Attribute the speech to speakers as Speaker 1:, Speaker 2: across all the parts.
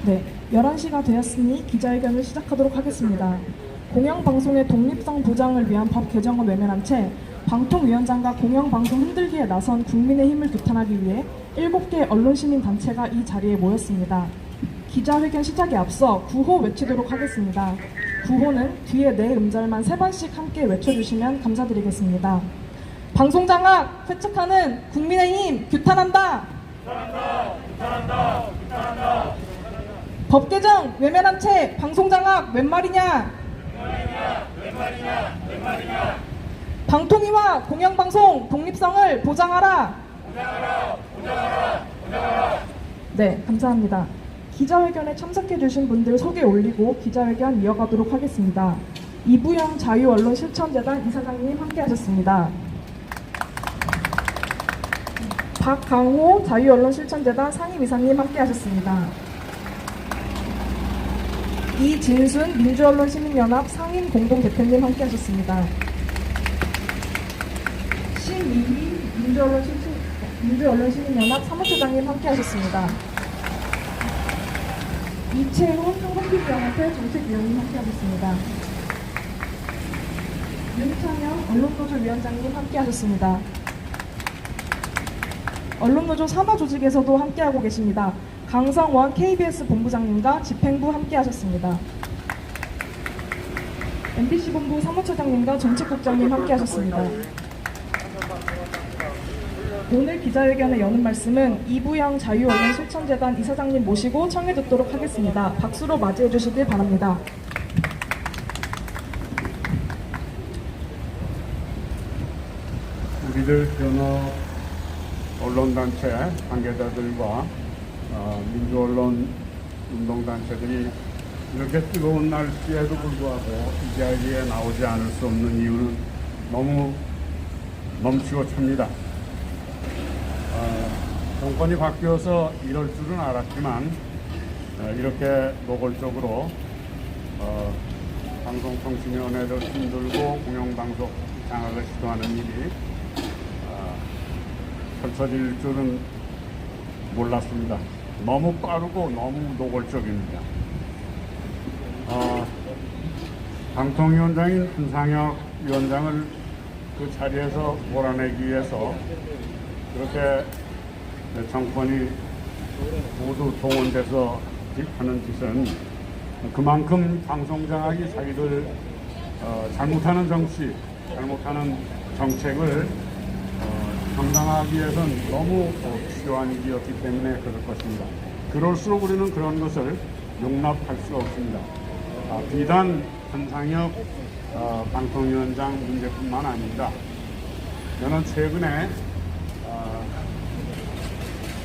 Speaker 1: 네, 11시가 되었으니 기자회견을 시작하도록 하겠습니다. 공영방송의 독립성 보장을 위한 법 개정을 외면한 채 방통위원장과 공영방송 흔들기에 나선 국민의힘을 규탄하기 위해 7개 언론시민단체가 이 자리에 모였습니다. 기자회견 시작에 앞서 구호 외치도록 하겠습니다. 구호는 뒤에 네 음절만 3번씩 함께 외쳐주시면 감사드리겠습니다. 방송장악 회측하는 국민의힘 규탄한다! 규탄한다! 규탄한다! 규탄한다! 법 개정 외면한 채 방송장악 웬 말이냐? 웬 말이냐? 방통위와 공영방송 독립성을 보장하라! 보장하라! 네, 감사합니다. 기자회견에 참석해주신 분들 소개 올리고 기자회견 이어가도록 하겠습니다. 이부영 자유언론실천재단 이사장님 함께하셨습니다. 박강호 자유언론실천재단 상임이사님 함께하셨습니다. 이진순 민주언론시민연합 상임공동대표님 함께하셨습니다. 신미희 민주언론시민연합 사무처장님 함께하셨습니다. 이채훈 한국TV연합회 정책위원님 함께하셨습니다. 윤창영 언론노조위원장님 함께하셨습니다. 언론노조 산하조직에서도 함께하고 계십니다. 강성원 KBS 본부장님과 집행부 함께하셨습니다. MBC 본부 사무처장님과 정책국장님 함께하셨습니다. 오늘 기자회견에 여는 말씀은 이부영 자유언론실천재단 이사장님 모시고 청해 듣도록 하겠습니다. 박수로 맞이해 주시길 바랍니다.
Speaker 2: 우리들 현업 언론단체 관계자들과 민주언론 운동단체들이 이렇게 뜨거운 날씨에도 불구하고 이 자리에 나오지 않을 수 없는 이유는 너무 넘치고 찹니다. 정권이 바뀌어서 이럴 줄은 알았지만 이렇게 노골적으로 방송통신위원회를 흔들고 공영방송 장악을 시도하는 일이 펼쳐질 줄은 몰랐습니다. 너무 빠르고 너무 노골적입니다. 방통위원장인 한상혁 위원장을 그 자리에서 몰아내기 위해서 그렇게 정권이 모두 동원돼서 하는 짓은 그만큼 방송장악이 자기들 잘못하는 정치, 잘못하는 정책을 감당하기 위해서는 너무 필요한 일이었기 때문에 그럴 것입니다. 그럴수록 우리는 그런 것을 용납할 수 없습니다. 비단 한상혁 방통위원장 문제뿐만 아닙니다. 저는 최근에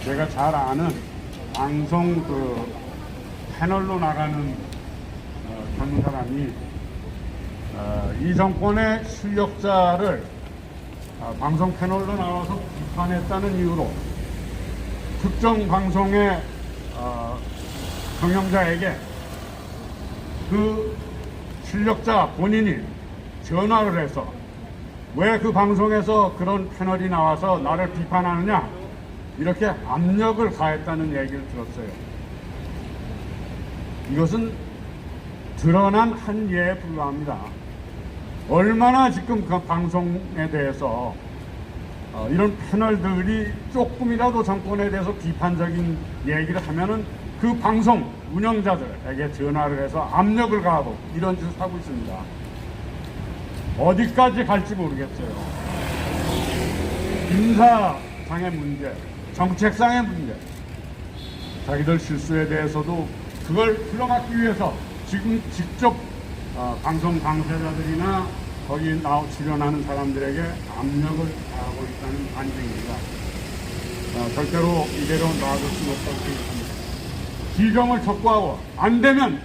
Speaker 2: 제가 잘 아는 방송 패널로 나가는 젊은 사람이 이 정권의 실력자를 방송 패널로 나와서 비판했다는 이유로 특정 방송의 경영자에게 그 실력자 본인이 전화를 해서 왜 그 방송에서 그런 패널이 나와서 나를 비판하느냐 이렇게 압력을 가했다는 얘기를 들었어요. 이것은 드러난 한 예에 불과합니다. 얼마나 지금 그 방송에 대해서 이런 패널들이 조금이라도 정권에 대해서 비판적인 얘기를 하면은 그 방송 운영자들에게 전화를 해서 압력을 가하고 이런 짓을 하고 있습니다. 어디까지 갈지 모르겠어요. 인사상의 문제, 정책상의 문제, 자기들 실수에 대해서도 그걸 풀어막기 위해서 지금 직접 방송 당사자들이나 거기 출연하는 사람들에게 압력을 가하고 있다는 반증입니다. 절대로 이대로 놔둘 수는 없다고 생각합니다. 기정을 촉구하고 안 되면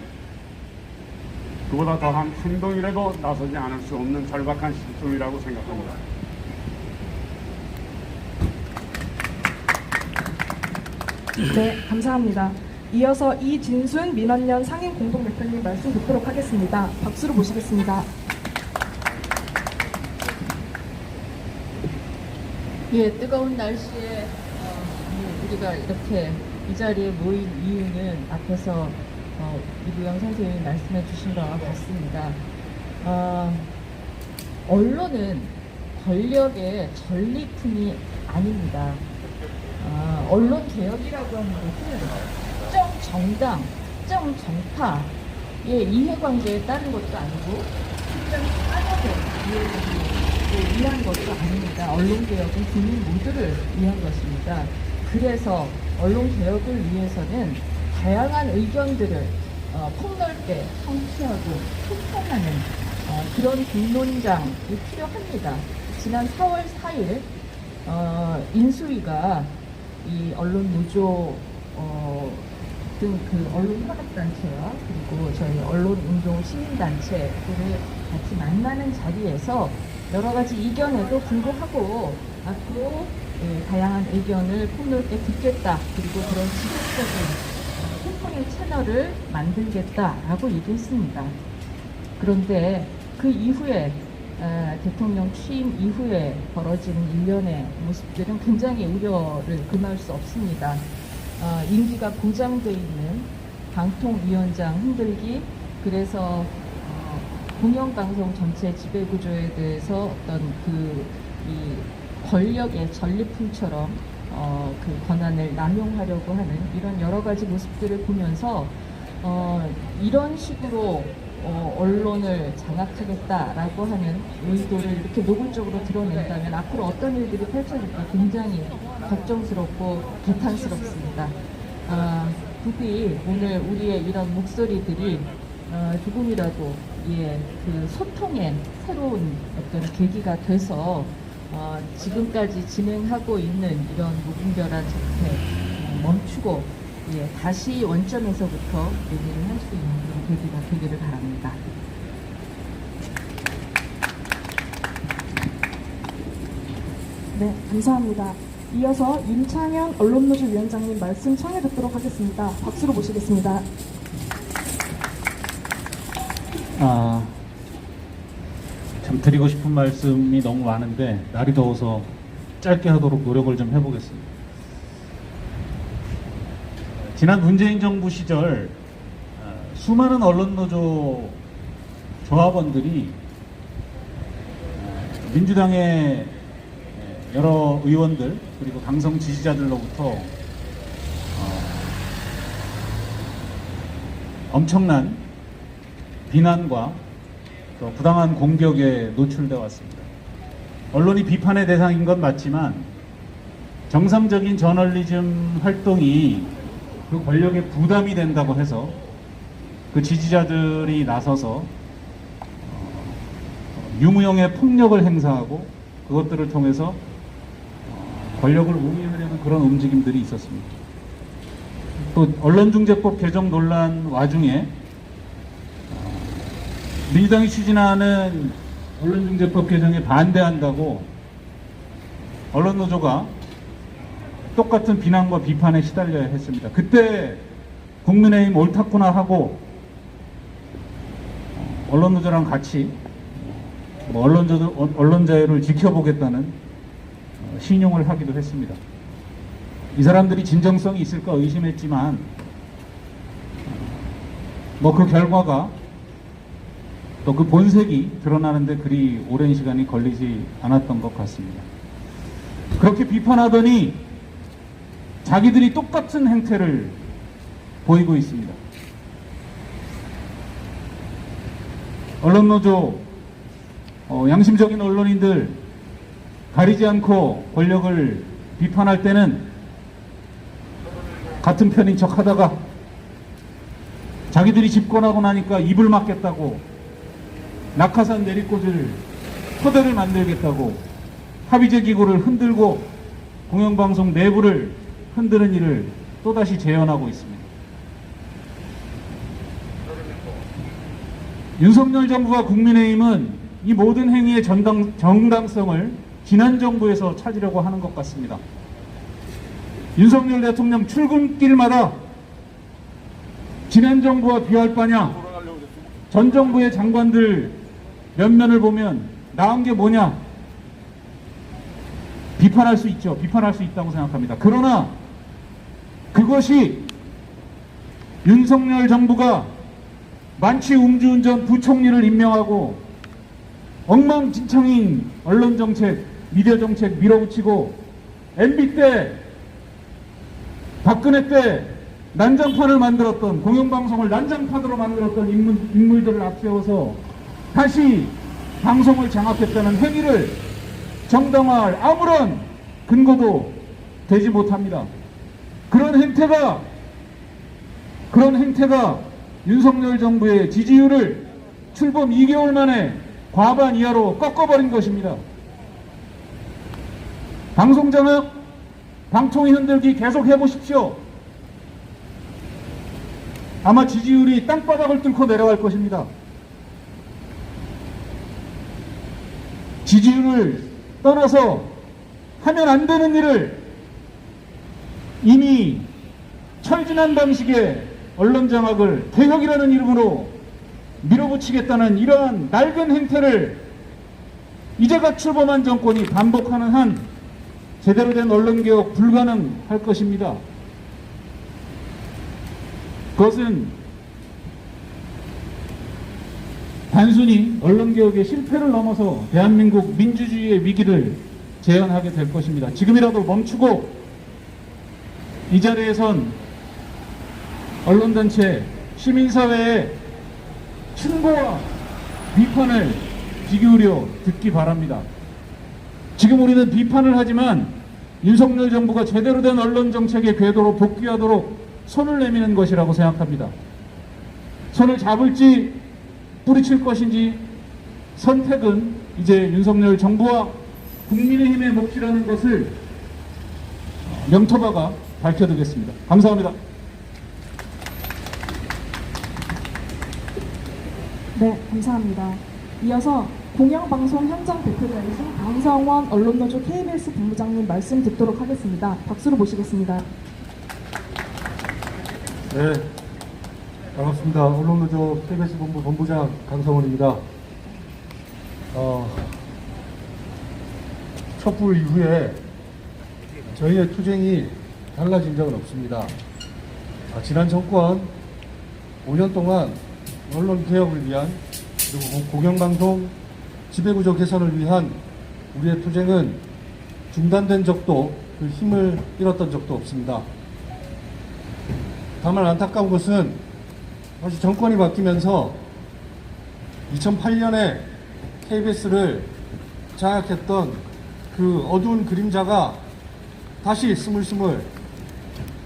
Speaker 2: 그보다 더한 행동이라도 나서지 않을 수 없는 절박한 시점이라고 생각합니다.
Speaker 1: 네, 감사합니다. 이어서 이진순 민원연 상임공동대표님 말씀 듣도록 하겠습니다. 박수로 모시겠습니다.
Speaker 3: 예, 뜨거운 날씨에 우리가 이렇게 이 자리에 모인 이유는 앞에서 이부영 선생님이 말씀해 주신 바와 같습니다. 언론은 권력의 전리품이 아닙니다. 언론 개혁이라고 하는 것은 특정 정당, 특정 정파의 이해관계에 따른 것도 아니고 특정 산업에 위한 것도 아닙니다. 언론 개혁은 국민 모두를 위한 것입니다. 그래서 언론 개혁을 위해서는 다양한 의견들을 폭넓게 성취하고 소통하는 그런 공론장이 필요합니다. 지난 4월 4일 인수위가 이 언론 노조 등 그 언론 협업단체와 그리고 저희 언론운동 시민단체들을 같이 만나는 자리에서 여러 가지 이견에도 불구하고 앞으로 다양한 의견을 폭넓게 듣겠다, 그리고 그런 지속적인 소통의 채널을 만들겠다라고 얘기했습니다. 그런데 그 이후에 대통령 취임 이후에 벌어지는 일련의 모습들은 굉장히 우려를 금할 수 없습니다. 임기가 보장돼 있는 방통위원장 흔들기, 그래서 공영방송 전체 지배구조에 대해서 어떤 이 권력의 전리품처럼 그 권한을 남용하려고 하는 이런 여러 가지 모습들을 보면서 이런 식으로 언론을 장악하겠다라고 하는 의도를 이렇게 노골적으로 드러낸다면 앞으로 어떤 일들이 펼쳐질까 굉장히 걱정스럽고 개탄스럽습니다. 부디 오늘 우리의 이런 목소리들이 조금이라도 그 소통의 새로운 어떤 계기가 돼서 지금까지 진행하고 있는 이런 무분별한 정책 멈추고 다시 원점에서부터 얘기를 할 수 있는 그런 계기가 되기를 바랍니다.
Speaker 1: 네, 감사합니다. 이어서 윤창현 언론노조 위원장님 말씀 청해 듣도록 하겠습니다. 박수로 모시겠습니다.
Speaker 4: 참 드리고 싶은 말씀이 너무 많은데 날이 더워서 짧게 하도록 노력을 좀 해보겠습니다. 지난 문재인 정부 시절 수많은 언론노조 조합원들이 민주당의 여러 의원들 그리고 당선 지지자들로부터 엄청난 비난과 또 부당한 공격에 노출되어 왔습니다. 언론이 비판의 대상인 건 맞지만 정상적인 저널리즘 활동이 그 권력에 부담이 된다고 해서 그 지지자들이 나서서 유무형의 폭력을 행사하고 그것들을 통해서 권력을 옹이하려는 그런 움직임들이 있었습니다. 또 언론중재법 개정 논란 와중에 민주당이 추진하는 언론중재법 개정에 반대한다고 언론노조가 똑같은 비난과 비판에 시달려야 했습니다. 그때 국민의힘 옳다구나 하고 언론노조랑 같이 언론 자유를 지켜보겠다는 신용을 하기도 했습니다. 이 사람들이 진정성이 있을까 의심했지만 그 결과가 또 그 본색이 드러나는데 그리 오랜 시간이 걸리지 않았던 것 같습니다. 그렇게 비판하더니 자기들이 똑같은 행태를 보이고 있습니다. 언론노조, 양심적인 언론인들 가리지 않고 권력을 비판할 때는 같은 편인 척 하다가 자기들이 집권하고 나니까 입을 막겠다고 낙하산 내리꽂을 토대를 만들겠다고 합의제 기구를 흔들고 공영방송 내부를 흔드는 일을 또다시 재현하고 있습니다. 윤석열 정부와 국민의힘은 이 모든 행위의 정당성을 지난 정부에서 찾으려고 하는 것 같습니다. 윤석열 대통령 출근길마다 지난 정부와 비할 바냐, 전 정부의 장관들 면면을 보면 나은 게 뭐냐, 비판할 수 있죠. 비판할 수 있다고 생각합니다. 그러나 그것이 윤석열 정부가 만취 음주운전 부총리를 임명하고 엉망진창인 언론정책, 미디어정책 밀어붙이고 MB 때, 박근혜 때 난장판을 만들었던, 공영방송을 난장판으로 만들었던 인물들을 앞세워서 다시 방송을 장악했다는 행위를 정당화할 아무런 근거도 되지 못합니다. 그런 행태가 윤석열 정부의 지지율을 출범 2개월 만에 과반 이하로 꺾어버린 것입니다. 방송 장악, 방통위 흔들기 계속 해보십시오. 아마 지지율이 땅바닥을 뚫고 내려갈 것입니다. 지지율을 떠나서 하면 안 되는 일을 이미 철진한 방식의 언론 장악을 개혁이라는 이름으로 밀어붙이겠다는 이러한 낡은 행태를 이제가 출범한 정권이 반복하는 한 제대로 된 언론개혁 불가능할 것입니다. 그것은 단순히 언론개혁의 실패를 넘어서 대한민국 민주주의의 위기를 재현하게 될 것입니다. 지금이라도 멈추고 이 자리에선 언론단체, 시민사회의 충고와 비판을 귀 기울여 듣기 바랍니다. 지금 우리는 비판을 하지만 윤석열 정부가 제대로 된 언론정책의 궤도로 복귀하도록 손을 내미는 것이라고 생각합니다. 손을 잡을지 뿌리칠 것인지 선택은 이제 윤석열 정부와 국민의힘의 몫이라는 것을 명토바가 밝혀두겠습니다. 감사합니다.
Speaker 1: 네, 감사합니다. 이어서 공영방송 현장 대표자이신 강성원 언론노조 KBS 본부장님 말씀 듣도록 하겠습니다. 박수로 모시겠습니다.
Speaker 5: 네, 반갑습니다. 언론노조 KBS 본부 본부장 강성원입니다. 촛불 이후에 저희의 투쟁이 달라진 적은 없습니다. 지난 정권 5년 동안 언론 개혁을 위한 그리고 공영방송 지배구조 개선을 위한 우리의 투쟁은 중단된 적도 그 힘을 잃었던 적도 없습니다. 다만 안타까운 것은 다시 정권이 바뀌면서 2008년에 KBS를 장악했던 그 어두운 그림자가 다시 스물스물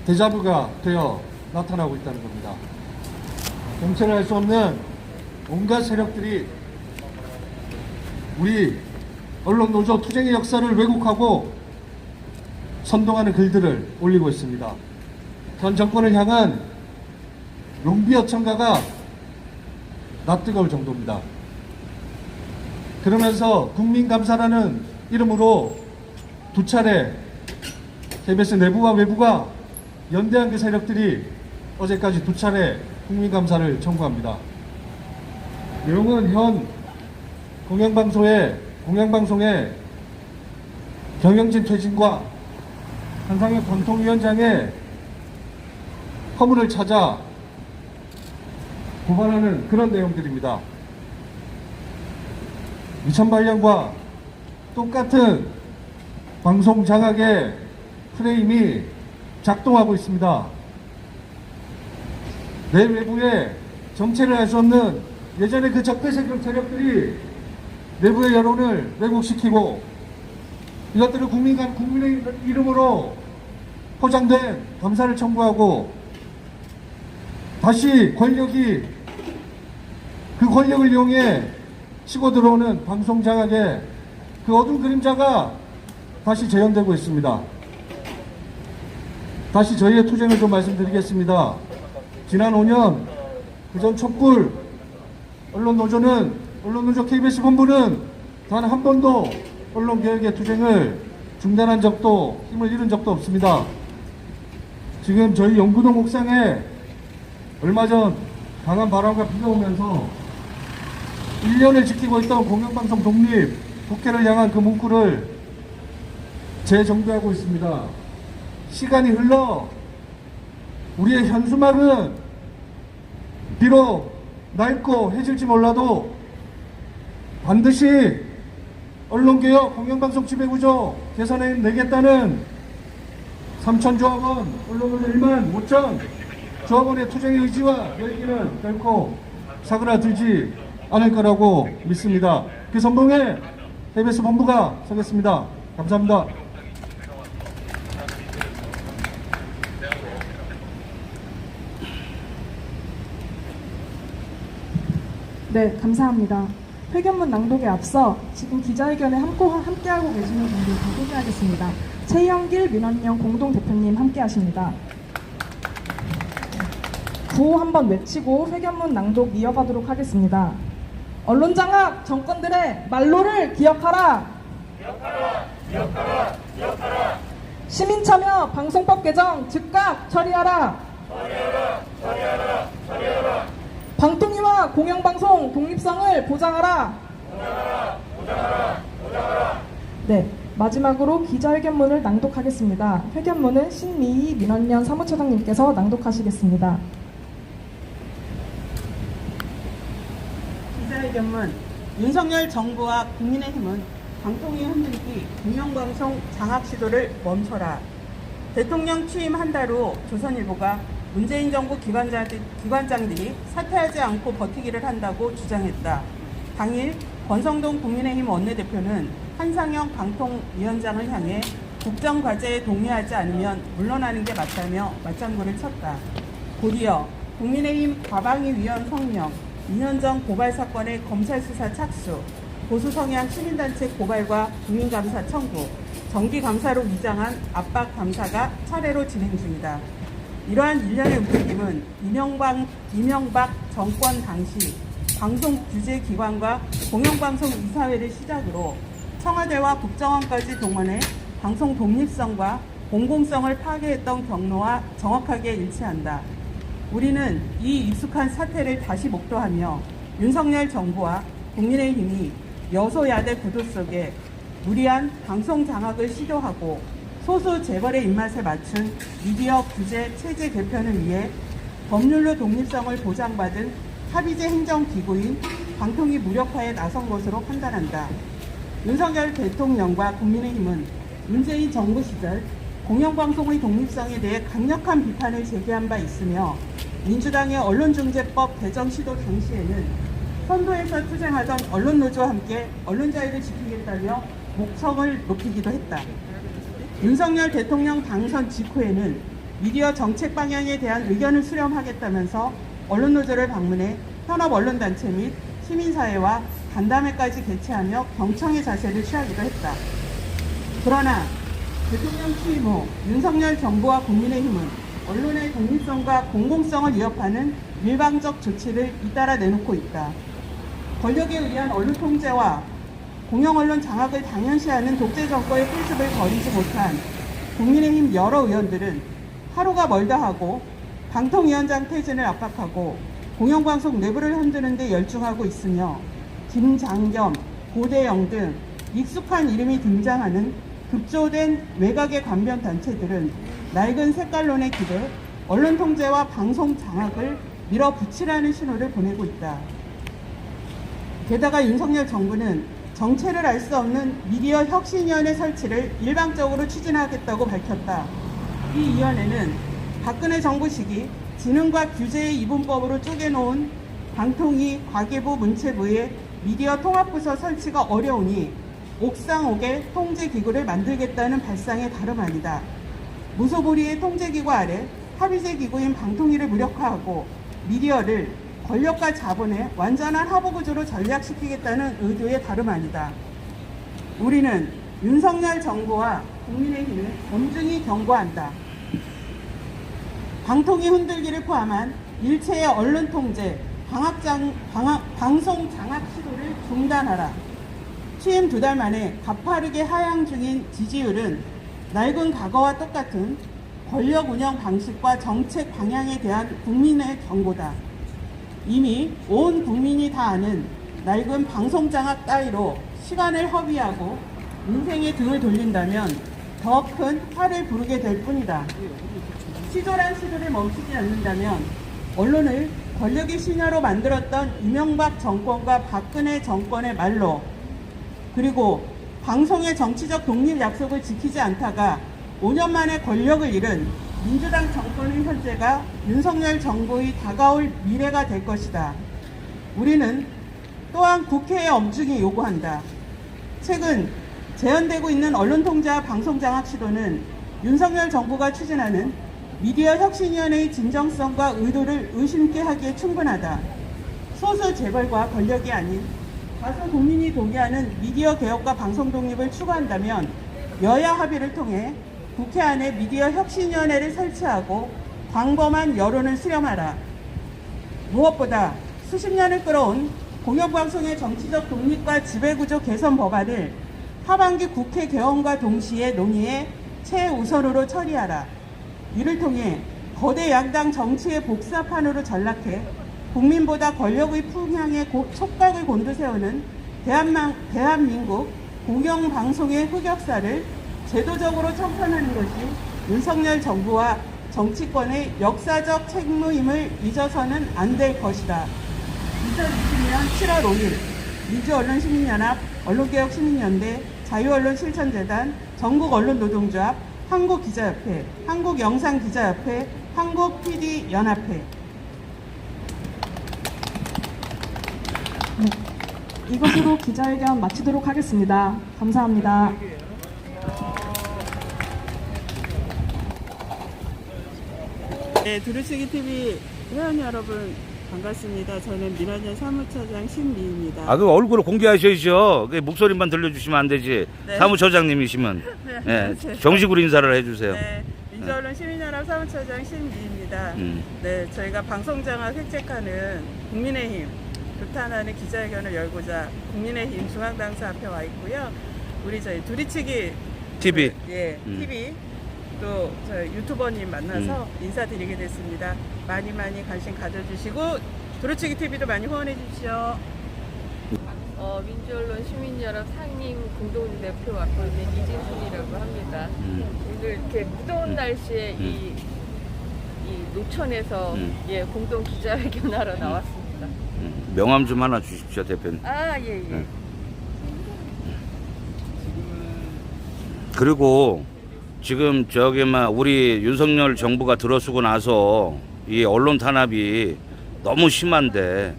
Speaker 5: 데자뷰가 되어 나타나고 있다는 겁니다. 정체를 알 수 없는 온갖 세력들이 우리 언론노조 투쟁의 역사를 왜곡하고 선동하는 글들을 올리고 있습니다. 현 정권을 향한 롱비어 청가가 낯뜨거울 정도입니다. 그러면서 국민감사라는 이름으로 두 차례 KBS 내부와 외부가 연대한 그 세력들이 어제까지 두 차례 국민감사를 청구합니다. 내용은 현 공영방송의 경영진 퇴진과 한상혁 방통위원장의 허물을 찾아 고발하는 그런 내용들입니다. 2008년과 똑같은 방송 장악의 프레임이 작동하고 있습니다. 내 외부에 정체를 알 수 없는 예전의 그 적폐세력 세력들이 내부의 여론을 왜곡시키고 이것들을 국민의 이름으로 포장된 감사를 청구하고 다시 그 권력을 이용해 치고 들어오는 방송 장악의 그 어두운 그림자가 다시 재현되고 있습니다. 다시 저희의 투쟁을 좀 말씀드리겠습니다. 지난 5년 그전 촛불 언론노조 KBS 본부는 단 한 번도 언론개혁의 투쟁을 중단한 적도 힘을 잃은 적도 없습니다. 지금 저희 영구동 옥상에 얼마 전 강한 바람과 비가 오면서 1년을 지키고 있던 공영방송 독립 국회를 향한 그 문구를 재정비하고 있습니다. 시간이 흘러 우리의 현수막은 비록 낡고 해질지 몰라도 반드시 언론개혁, 공영방송 지배구조 개선해 내겠다는 3,000조합원 언론을 1만 5천 조합원의 투쟁의 의지와 열기는 결코 사그라들지 않을 거라고 믿습니다. 그 선봉에 KBS 본부가 서겠습니다. 감사합니다.
Speaker 1: 네, 감사합니다. 회견문 낭독에 앞서 지금 기자회견에 함께하고 계시는 분들 다 소개하겠습니다. 최영길, 민원영 공동대표님 함께하십니다. 구호 한번 외치고 회견문 낭독 이어가도록 하겠습니다. 언론장악 정권들의 말로를 기억하라. 기억하라. 시민참여 방송법 개정 즉각 처리하라. 방통위와 공영방송 독립성을 보장하라. 네, 마지막으로 기자회견문을 낭독하겠습니다. 회견문은 신미희 민원연 사무처장님께서 낭독하시겠습니다.
Speaker 6: 기자회견문. 윤석열 정부와 국민의힘은 방통위 흔들기 공영방송 장악 시도를 멈춰라. 대통령 취임 한 달 후 조선일보가 문재인 정부 기관장들이 사퇴하지 않고 버티기를 한다고 주장했다. 당일 권성동 국민의힘 원내대표는 한상영 방통위원장을 향해 국정과제에 동의하지 않으면 물러나는 게 맞다며 맞장구를 쳤다. 곧이어 국민의힘 과방위 위원 성명, 2년 전 고발 사건의 검찰 수사 착수, 보수 성향 시민단체 고발과 국민감사 청구, 정기감사로 위장한 압박감사가 차례로 진행 중이다. 이러한 일련의 움직임은 이명박 정권 당시 방송규제기관과 공영방송 이사회를 시작으로 청와대와 국정원까지 동원해 방송 독립성과 공공성을 파괴했던 경로와 정확하게 일치한다. 우리는 이 익숙한 사태를 다시 목도하며 윤석열 정부와 국민의힘이 여소야대 구도 속에 무리한 방송 장악을 시도하고 소수 재벌의 입맛에 맞춘 미디어 규제 체제 개편을 위해 법률로 독립성을 보장받은 합의제 행정기구인 방통위 무력화에 나선 것으로 판단한다. 윤석열 대통령과 국민의힘은 문재인 정부 시절 공영방송의 독립성에 대해 강력한 비판을 제기한 바 있으며 민주당의 언론중재법 개정 시도 당시에는 선도에서 투쟁하던 언론노조와 함께 언론자유를 지키겠다며 목청을 높이기도 했다. 윤석열 대통령 당선 직후에는 미디어 정책 방향에 대한 의견을 수렴하겠다면서 언론노조를 방문해 현업 언론단체 및 시민사회와 간담회까지 개최하며 경청의 자세를 취하기도 했다. 그러나 대통령 취임 후 윤석열 정부와 국민의힘은 언론의 독립성과 공공성을 위협하는 일방적 조치를 잇따라 내놓고 있다. 권력에 의한 언론 통제와 공영언론 장악을 당연시하는 독재 정권의 필습을 버리지 못한 국민의힘 여러 의원들은 하루가 멀다 하고 방통위원장 퇴진을 압박하고 공영방송 내부를 흔드는 데 열중하고 있으며 김장겸, 고대영 등 익숙한 이름이 등장하는 급조된 외곽의 관변 단체들은 낡은 색깔론에 기대 언론 통제와 방송 장악을 밀어붙이라는 신호를 보내고 있다. 게다가 윤석열 정부는 정체를 알 수 없는 미디어 혁신위원회 설치를 일방적으로 추진하겠다고 밝혔다. 이 위원회는 박근혜 정부 시기 지능과 규제의 이분법으로 쪼개놓은 방통위, 과기부, 문체부의 미디어 통합부서 설치가 어려우니 옥상옥에 통제기구를 만들겠다는 발상에 다름 아니다. 무소불위의 통제기구 아래 합의제 기구인 방통위를 무력화하고 미디어를 권력과 자본의 완전한 하부구조로 전략시키겠다는 의도에 다름 아니다. 우리는 윤석열 정부와 국민의힘을 엄중히 경고한다. 방통위 흔들기를 포함한 일체의 언론 통제, 방송 장악 시도를 중단하라. 취임 2달 만에 가파르게 하향 중인 지지율은 낡은 과거와 똑같은 권력 운영 방식과 정책 방향에 대한 국민의 경고다. 이미 온 국민이 다 아는 낡은 방송장악 따위로 시간을 허비하고 인생의 등을 돌린다면 더 큰 화를 부르게 될 뿐이다. 시조란 시도를 멈추지 않는다면 언론을 권력의 신화로 만들었던 이명박 정권과 박근혜 정권의 말로, 그리고 방송의 정치적 독립 약속을 지키지 않다가 5년 만에 권력을 잃은 민주당 정권의 현재가 윤석열 정부의 다가올 미래가 될 것이다. 우리는 또한 국회의 엄중히 요구한다. 최근 재현되고 있는 언론통제와 방송장악 시도는 윤석열 정부가 추진하는 미디어 혁신위원회의 진정성과 의도를 의심케 하기에 충분하다. 소수 재벌과 권력이 아닌 다수 국민이 동의하는 미디어 개혁과 방송 독립을 추구한다면 여야 합의를 통해 국회 안에 미디어 혁신위원회를 설치하고 광범한 여론을 수렴하라. 무엇보다 수십 년을 끌어온 공영방송의 정치적 독립과 지배구조 개선 법안을 하반기 국회 개원과 동시에 논의해 최우선으로 처리하라. 이를 통해 거대 양당 정치의 복사판으로 전락해 국민보다 권력의 풍향에 촉각을 곤두세우는 대한민국 공영방송의 흑역사를 제도적으로 청산하는 것이 윤석열 정부와 정치권의 역사적 책무임을 잊어서는 안 될 것이다. 2020년 7월 5일 민주언론시민연합, 언론개혁시민연대, 자유언론실천재단, 전국언론노동조합, 한국기자협회, 한국영상기자협회, 한국PD연합회.
Speaker 1: 이것으로 기자회견 마치도록 하겠습니다. 감사합니다.
Speaker 6: 네, 두루치기 TV 회원 여러분 반갑습니다. 저는 민원연 사무처장 신미입니다.
Speaker 7: 아, 그 얼굴을 공개하셔야죠. 그 목소리만 들려주시면 안 되지.
Speaker 6: 네.
Speaker 7: 사무처장님이시면. 네, 정식으로 인사를 해주세요.
Speaker 6: 네, 민주언론 시민연합 사무처장 신미입니다. 네, 저희가 방송장악 획책하는 국민의힘 규탄하는 기자회견을 열고자 국민의힘 중앙당사 앞에 와 있고요. 우리 저희 두리치기
Speaker 7: TV.
Speaker 6: TV 또 저희 유튜버님 만나서 인사드리게 됐습니다. 많이 관심 가져주시고 두루치기 TV도 많이 후원해 주십시오.
Speaker 8: 민주언론 시민연합 상임 공동대표 맡고 있는 이진순이라고 합니다. 오늘 이렇게 무더운 날씨에 이 노천에서 공동 기자회견하러 나왔습니다.
Speaker 7: 명함 좀 하나 주십시오, 대표님.
Speaker 8: 아, 예.
Speaker 7: 그리고 지금 우리 윤석열 정부가 들어서고 나서 이 언론 탄압이 너무 심한데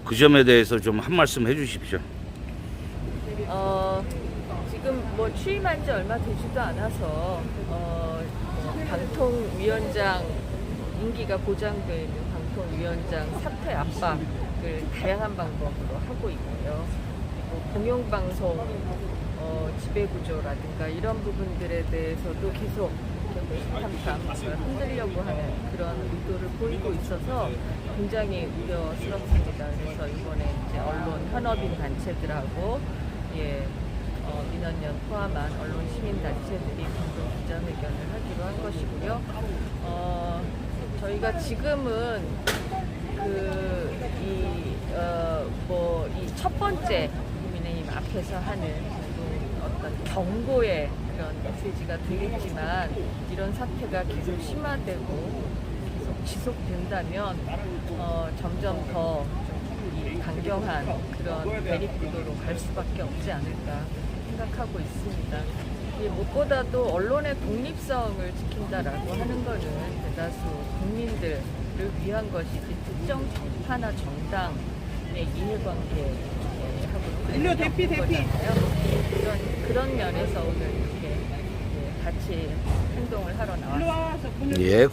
Speaker 7: 그 점에 대해서 좀 한 말씀 해주십시오.
Speaker 8: 지금 뭐 취임한 지 얼마 되지도 않아서 방통위원장 임기가 보장되어 있는 방통위원장 사퇴 압박을 다양한 방법으로 하고 있고요. 그리고 공영방송 지배구조라든가 이런 부분들에 대해서도 계속 흔들려고 하는 그런 의도를 보이고 있어서 굉장히 우려스럽습니다. 그래서 이번에 이제 언론 현업인 단체들하고 민원연 포함한 언론 시민 단체들이 공동 기자회견을 하기로 한 것이고요. 저희가 지금은 이 첫 번째 국민의힘 앞에서 하는 어떤 경고의 그런 메시지가 되겠지만 이런 사태가 계속 심화되고 계속 지속된다면 점점 더 이 강경한 그런 대립구도로 갈 수밖에 없지 않을까 생각하고 있습니다. 무엇보다도 언론의 독립성을 지킨다라고 하는 것은 대다수 국민들을 위한 것이지 특정 정파나 정당의 이해관계하고
Speaker 6: 대피
Speaker 8: 그런 면에서 오늘 이렇게 같이 행동을 하러 나왔습니다.
Speaker 7: 예.